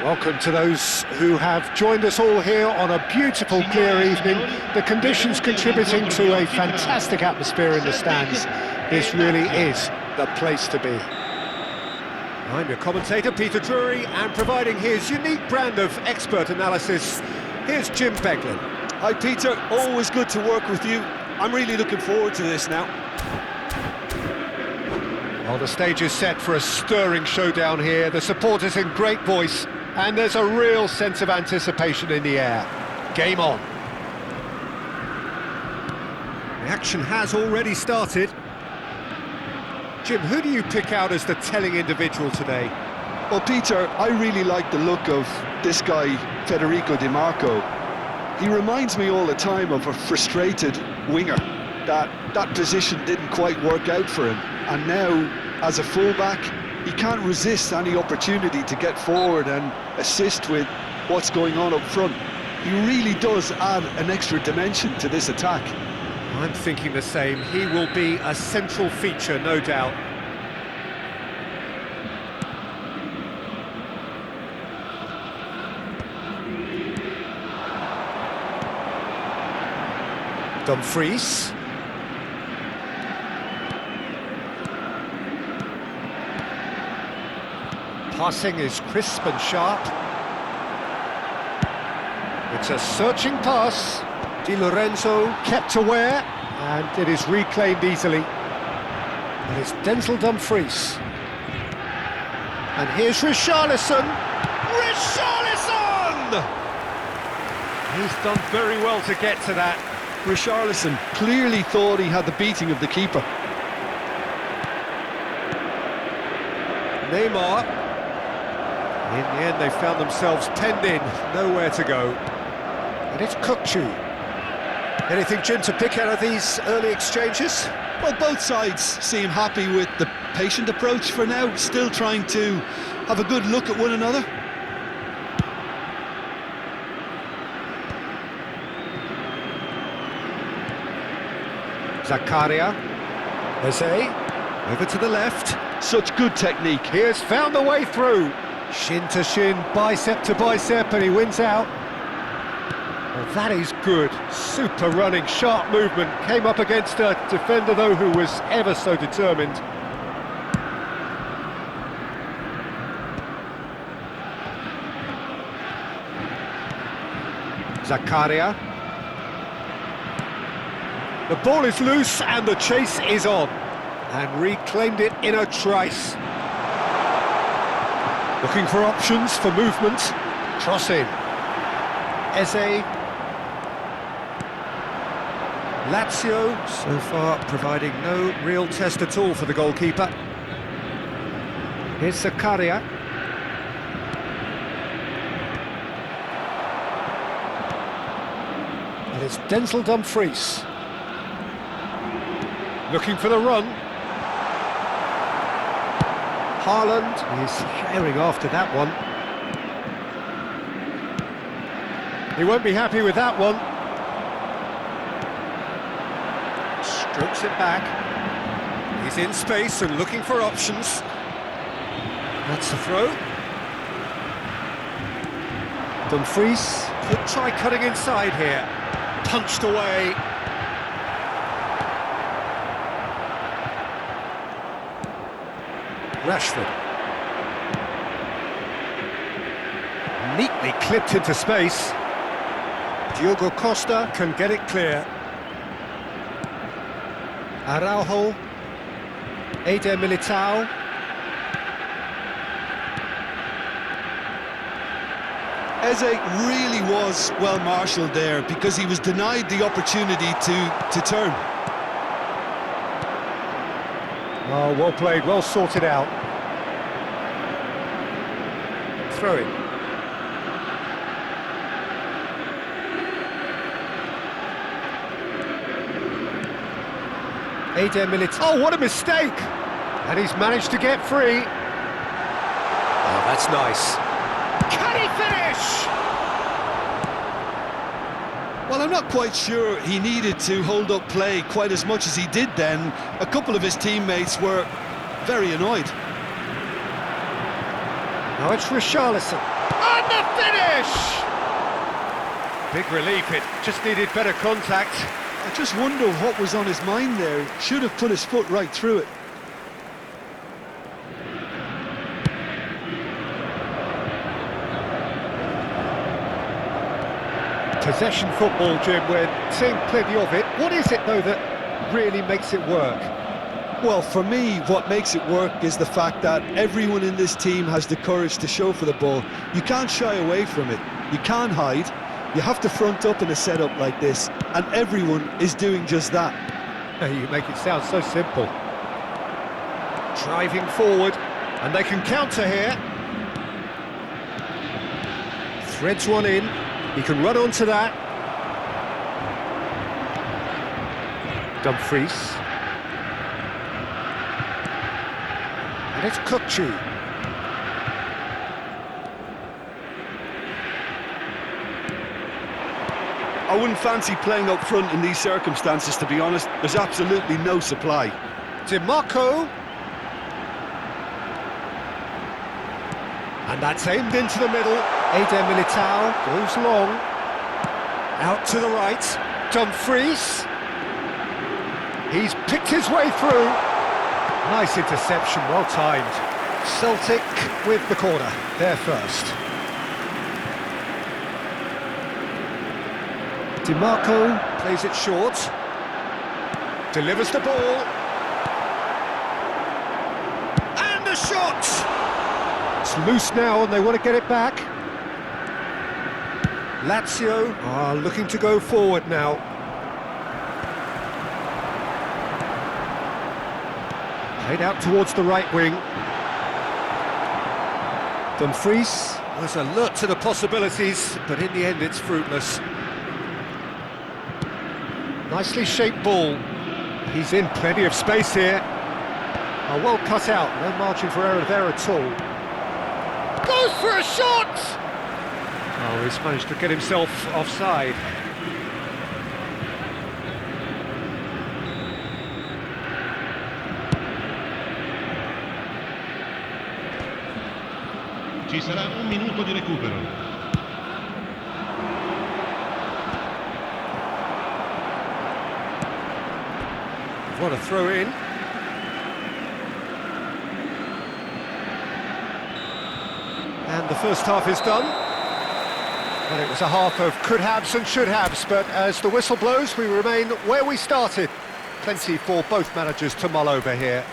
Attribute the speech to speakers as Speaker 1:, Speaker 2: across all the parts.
Speaker 1: Welcome to those who have joined us all here on a beautiful, clear evening. The conditions contributing to a fantastic atmosphere in the stands. This really is the place to be. I'm your commentator, Peter Drury, and providing his unique brand of expert analysis, here's Jim Beglin.
Speaker 2: Hi Peter, always good to work with you. I'm really looking forward to this now.
Speaker 1: Well, the stage is set for a stirring showdown here. The supporters in great voice, and there's a real sense of anticipation in the air. Game on. The action has already started. Jim, who do you pick out as the telling individual today?
Speaker 2: Well, Peter, I really like the look of this guy, Federico Di Marco. He reminds me all the time of a frustrated winger. That position didn't quite work out for him. And now, as a fullback, he can't resist any opportunity to get forward and assist with what's going on up front. He really does add an extra dimension to this attack.
Speaker 1: I'm thinking the same. He will be a central feature, no doubt. Dumfries. Passing is crisp and sharp. It's a searching pass. Di Lorenzo kept aware, and it is reclaimed easily. And it's Denzel Dumfries. And here's Richarlison. Richarlison! He's done very well to get to that.
Speaker 2: Richarlison clearly thought he had the beating of the keeper.
Speaker 1: Neymar. In the end, they found themselves penned in, nowhere to go. And it's Kukçu. Anything, Jim, to pick out of these early exchanges?
Speaker 2: Well, both sides seem happy with the patient approach for now, still trying to have a good look at one another.
Speaker 1: Zakaria. Eze. Over to the left.
Speaker 2: Such good technique.
Speaker 1: He has found the way through. Shin to shin, bicep to bicep, and he wins out. Well, that is good. Super running, sharp movement. Came up against a defender, though, who was ever so determined. Zakaria. The ball is loose and the chase is on. And reclaimed it in a trice. Looking for options for movement. Cross in. Eze. Lazio, so far providing no real test at all for the goalkeeper. Here's Zakaria. And it's Denzel Dumfries. Looking for the run. Haaland is herring after that one. He won't be happy with that one. Strokes it back. He's in space and looking for options. That's the throw. Dumfries could try cutting inside here. Punched away. Rashford. Neatly clipped into space. Diogo Costa can get it clear. Araujo. Eder Militao.
Speaker 2: Eze really was well marshalled there because he was denied the opportunity to turn.
Speaker 1: Oh, well played, well sorted out. Throw it. Eder Militao. Oh, what a mistake! And he's managed to get free. Oh, that's nice. Can he finish?
Speaker 2: Well, I'm not quite sure he needed to hold up play quite as much as he did then. A couple of his teammates were very annoyed.
Speaker 1: Now it's Richarlison. And the finish! Big relief, it just needed better contact.
Speaker 2: I just wonder what was on his mind there. Should have put his foot right through it.
Speaker 1: Possession football, Jim, we're seeing plenty of it. What is it, though, that really makes it work?
Speaker 2: Well, for me, what makes it work is the fact that everyone in this team has the courage to show for the ball. You can't shy away from it. You can't hide. You have to front up in a setup like this, and everyone is doing just that.
Speaker 1: You make it sound so simple. Driving forward, and they can counter here. Threads one in. He can run onto that. Dumfries. And it's Kukçu.
Speaker 2: I wouldn't fancy playing up front in these circumstances, to be honest. There's absolutely no supply.
Speaker 1: Dimarco. And that's aimed into the middle. Eder Militao goes long. Out to the right. Dumfries. He's picked his way through. Nice interception, well timed. Celtic with the corner, there first. Dimarco plays it short. Delivers the ball. And a shot! It's loose now and they want to get it back. Lazio are looking to go forward now. Played out towards the right wing. Dumfries was alert to the possibilities, but in the end it's fruitless. Nicely shaped ball. He's in plenty of space here. Oh, well cut out, no margin for error there at all. Goes for a shot! Oh, he's managed to get himself offside.
Speaker 3: Ci sarà un minuto di recupero.
Speaker 1: What a throw in. And the first half is done. Well, it was a half of could-haves and should-haves, but as the whistle blows, we remain where we started. Plenty for both managers to mull over here.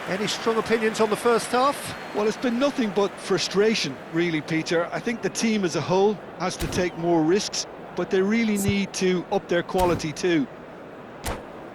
Speaker 1: Any strong opinions on the first half?
Speaker 2: Well, it's been nothing but frustration, really, Peter. I think the team as a whole has to take more risks, but they really need to up their quality too.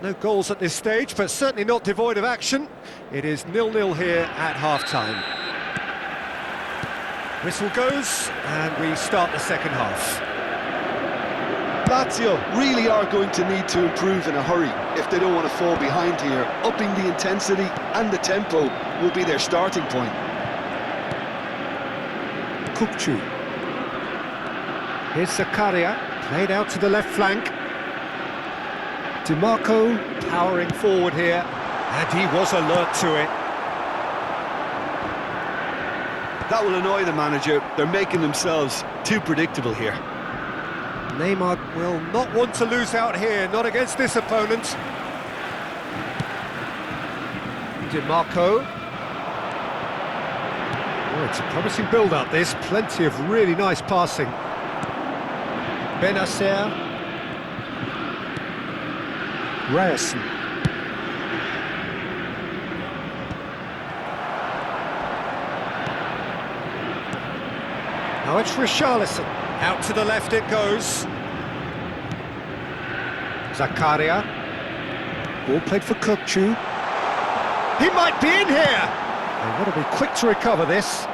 Speaker 1: No goals at this stage, but certainly not devoid of action. It is 0-0 here at half-time. Whistle goes, and we start the second half.
Speaker 2: Lazio really are going to need to improve in a hurry if they don't want to fall behind here. Upping the intensity and the tempo will be their starting point.
Speaker 1: Kukçu. Here's Zakaria, played out to the left flank. Dimarco powering forward here, and he was alert to it.
Speaker 2: That will annoy the manager. They're making themselves too predictable here.
Speaker 1: Neymar will not want to lose out here, not against this opponent. Dimarco. Oh, it's a promising build-up, this. Plenty of really nice passing. Benacer. Ryerson. Now it's Richarlison. Out to the left it goes. Zakaria. Ball played for Kukçu. He might be in here! They've got to be quick to recover this.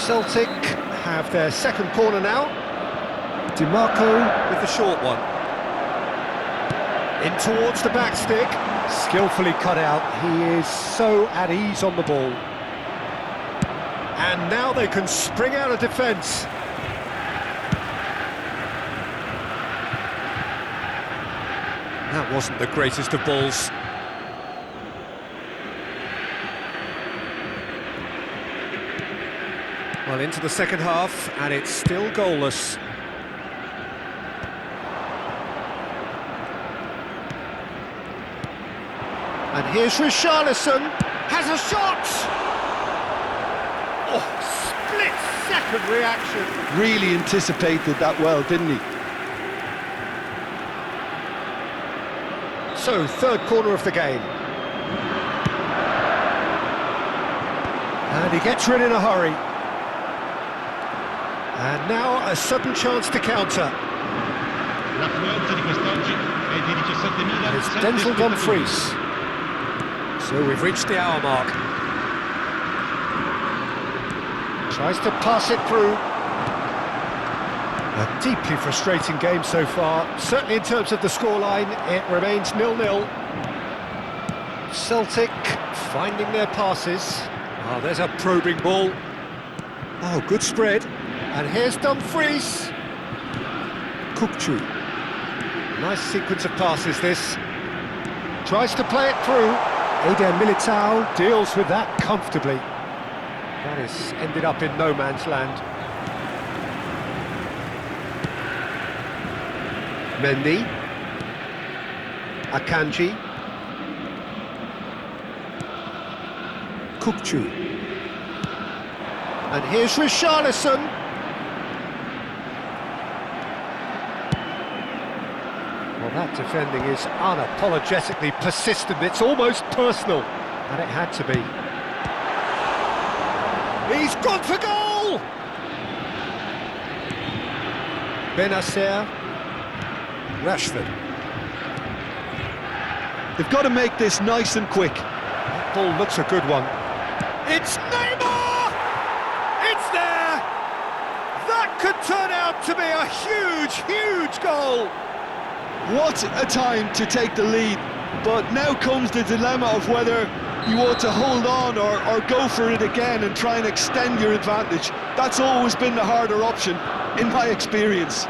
Speaker 1: Celtic have their second corner now. Dimarco with the short one. In towards the back stick. Skillfully cut out. He is so at ease on the ball. And now they can spring out of defence. That wasn't the greatest of balls. Well, into the second half, and it's still goalless. And here's Richarlison, has a shot! Oh, split-second reaction.
Speaker 2: Really anticipated that well, didn't he?
Speaker 1: So, third corner of the game. And he gets rid in a hurry. And now a sudden chance to counter.
Speaker 3: L'affluenza di quest'oggi è di 17.000.
Speaker 1: It's Denzel Dumfries. So we've reached the hour mark. Tries to pass it through. A deeply frustrating game so far. Certainly in terms of the scoreline, it remains 0-0. Celtic finding their passes. Oh, there's a probing ball. Oh, good spread. And here's Dumfries. Kukçu. Nice sequence of passes, this. Tries to play it through. Eder Militao deals with that comfortably. That has ended up in no man's land. Mendy. Akanji. Kukçu. And here's Richarlison. Well, that defending is unapologetically persistent. It's almost personal. And it had to be. He's gone for goal! Benacer. Rashford.
Speaker 2: They've got to make this nice and quick.
Speaker 1: That ball looks a good one. It's Neymar! It's there! That could turn out to be a huge, huge goal!
Speaker 2: What a time to take the lead. But now comes the dilemma of whether you ought to hold on or go for it again and try and extend your advantage. That's always been the harder option, in my experience.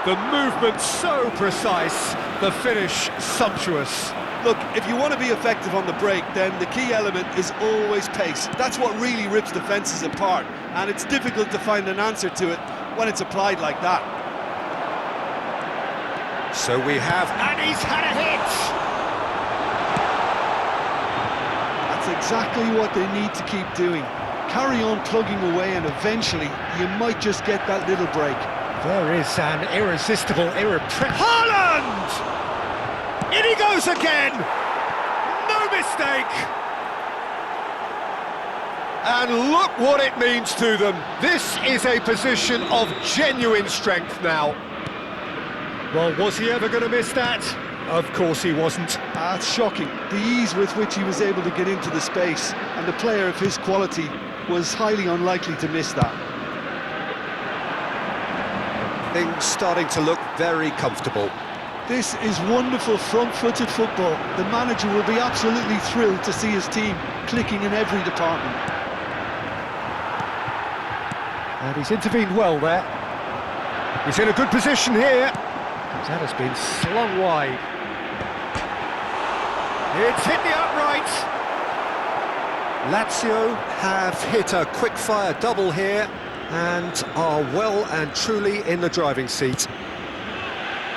Speaker 1: The movement so precise, the finish sumptuous.
Speaker 2: Look, if you want to be effective on the break, then the key element is always pace. That's what really rips defences apart, and it's difficult to find an answer to it when it's applied like that.
Speaker 1: So we have, and he's had a hit!
Speaker 2: That's exactly what they need to keep doing. Carry on plugging away, and eventually you might just get that little break.
Speaker 1: There is an irresistible, Haaland! In he goes again! No mistake! And look what it means to them. This is a position of genuine strength now. Well, was he ever going to miss that? Of course he wasn't.
Speaker 2: It's shocking, the ease with which he was able to get into the space, and the player of his quality was highly unlikely to miss that.
Speaker 1: Things starting to look very comfortable.
Speaker 2: This is wonderful front-footed football. The manager will be absolutely thrilled to see his team clicking in every department.
Speaker 1: And he's intervened well there. He's in a good position here. That has been slung wide. It's hit the upright. Lazio have hit a quick-fire double here and are well and truly in the driving seat.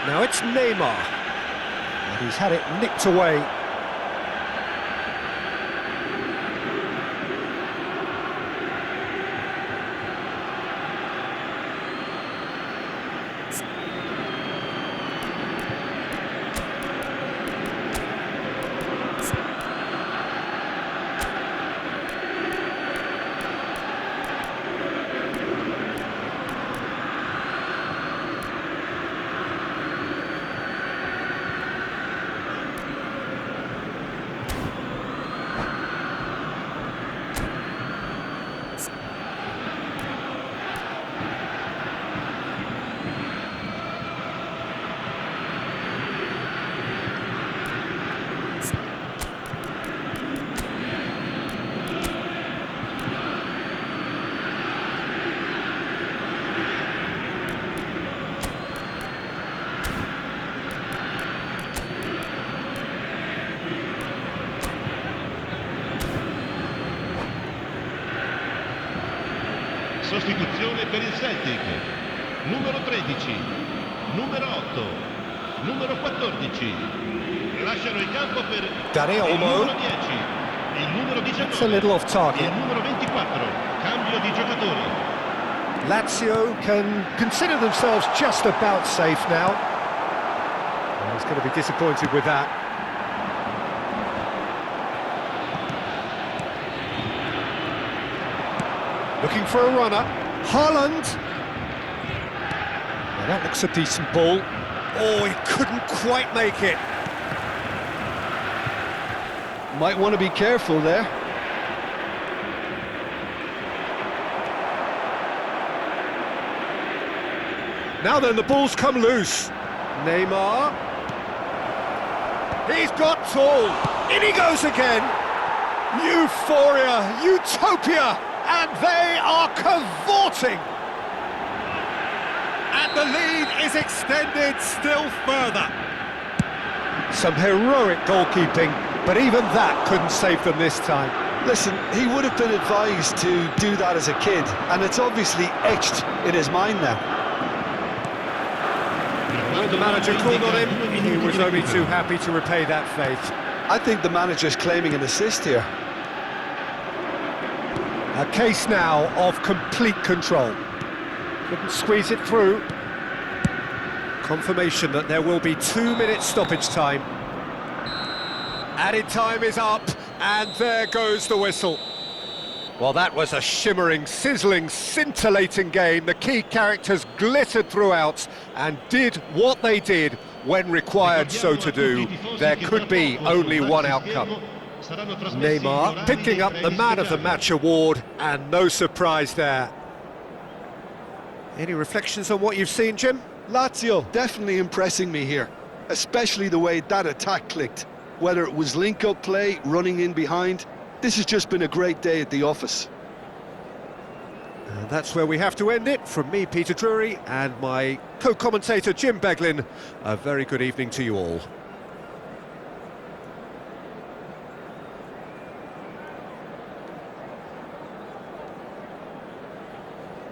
Speaker 1: Now it's Neymar, and he's had it nicked away.
Speaker 3: sostituzione per il Celtic. Numero 13, numero 8, numero 14. Lasciano il campo per
Speaker 1: Dani
Speaker 3: il
Speaker 1: Olmo.
Speaker 3: numero 10, il numero 19
Speaker 1: It's a little off
Speaker 3: e
Speaker 1: target.
Speaker 3: il numero 24. Cambio di giocatori.
Speaker 1: Lazio can consider themselves just about safe now. Well, he's going to be disappointed with that. Looking for a runner. Haaland. Well, that looks a decent ball. Oh, he couldn't quite make it.
Speaker 2: Might want to be careful there.
Speaker 1: Now then, the ball's come loose. Neymar. He's got tall. In he goes again. Euphoria, utopia, and they are cavorting. And the lead is extended still further. Some heroic goalkeeping, but even that couldn't save them this time.
Speaker 2: Listen, he would have been advised to do that as a kid, and it's obviously etched in his mind now.
Speaker 1: When the manager called on him, he was only too happy to repay that faith.
Speaker 2: I think the manager's claiming an assist here.
Speaker 1: A case now of complete control. Couldn't squeeze it through. Confirmation that there will be 2 minutes stoppage time. Added time is up, and there goes the whistle. Well, that was a shimmering, sizzling, scintillating game. The key characters glittered throughout and did what they did when required so to do. There could be only one outcome. Neymar picking up the Man of the Match award, and no surprise there. Any reflections on what you've seen, Jim?
Speaker 2: Lazio definitely impressing me here, especially the way that attack clicked. Whether it was link-up play, running in behind, this has just been a great day at the office.
Speaker 1: And that's where we have to end it. From me, Peter Drury, and my co-commentator, Jim Beglin, a very good evening to you all.